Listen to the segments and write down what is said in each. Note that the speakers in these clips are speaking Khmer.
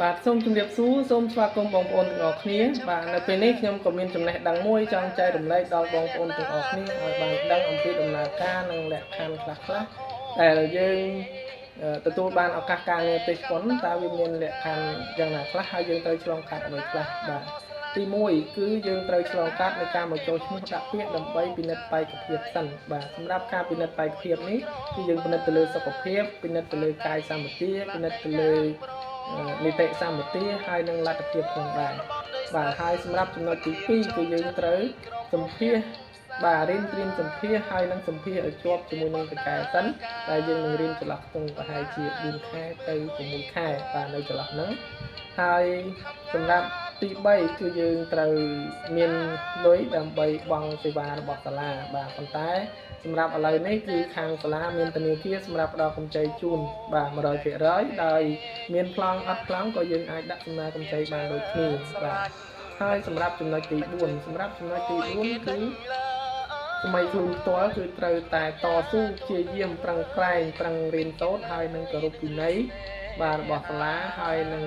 បាទសូមជម្រាបសួរសូមស្វាគមន៍បងប្អូនទាំងអស់គ្នាបាទនៅពេលនេះខ្ញុំក៏មានចំណេះដឹងមួយចង់ចែករំលែកដល់បងប្អូនទាំងអស់គ្នាឲ្យបានដឹងអំពីដំណើរការនិងលក្ខខណ្ឌខ្លះៗដែលយើងទទួលបានឱកាសការងារទេសចរណ៍តើវាមានលក្ខខណ្ឌយ៉ាងណាខ្លះហើយយើងត្រូវឆ្លងកាត់អ្វីខ្លះបាទទី1គឺយើងត្រូវឆ្លងកាត់នៃការមកចូលឈ្មោះដាក់ពាក្យដើម្បីពិនិត្យបេក្ខភាពសិនបាទសម្រាប់ការពិនិត្យបេក្ខភាពនេះគឺយើងពិនិត្យទៅលើសុខភាពពិនិត្យទៅលើកាយសម្បទាពិនិត្យទៅលើនីតិសម្បទាហើយនិងលទ្ធភាពផងដែរបាទហើយសម្រាប់ចំណុចទី2គឺយើងត្រូវសម្ភាសបាទរៀនត្រៀមសម្ភាសហើយនឹងសម្ភាសឲ្យជាប់ជាមួយនឹងតកែសិនដែលយើងនឹងរៀនចន្លោះខ្ទង់ប្រហែលជា4ខែទៅ6ខែបាទនៅចន្លោះហ្នឹងហើយសម្រាប់ទី3គឺយើងត្រូវមានលុយដើម្បីបង់សេវារបស់សាលាបាទប៉ុន្តែសម្រាប់ឥឡូវនេះគឺខាងសាលាមានធនាគារសម្រាប់ផ្ដល់កម្ចីជូនបាទ 100% ដោយមានប្លង់អត់ប្លង់ក៏យើងអាចដាក់សំណើកម្ចីបានដូចគ្នាបាទហើយសម្រាប់ចំណុចទី4សម្រាប់ចំណុចទី4គឺសម័យខ្លួនផ្ទាល់គឺត្រូវតែតស៊ូព្យាយាមប្រឹងប្រែងប្រឹងរៀនសូត្រហើយនឹងគោរពវិន័យបាទរបស់សាលាហើយនឹង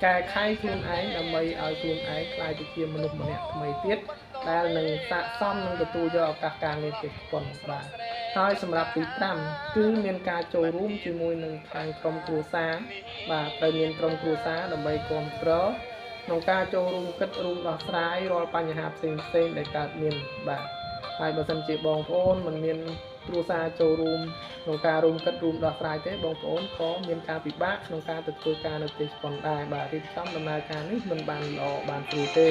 កែខៃខ្លួនឯងដើម្បីឲ្យខ្លួនឯងក្លាយទៅជាមនុស្សម្នាក់ថ្មីទៀតដែលនឹងស័ក្តិសមនឹងទទួលយកឱកាសការងារទេសចរណ៍បាទហើយសម្រាប់ទី5គឺមានការចូលរួមជាមួយនឹងខាងក្រុមគ្រួសារបាទត្រូវមានក្រុមគ្រួសារដើម្បីគ្រប់គ្រងក្នុងការចូលរួមគិតរួមដោះស្រាយរាល់បញ្ហាផ្សេងៗដែលកើតមានបាទហើយបើសិនជាបងប្អូនមិនមានគ្រួសារចូលរួមក្នុងការរួមគិតរួមដោះស្រាយទេបងប្អូនក៏មានការពិបាកក្នុងការទៅធ្វើការនៅទេសចរណ៍ដែរបាទរៀបចំដំណើរការនេះមិនបានល្អបានស្រួលទេ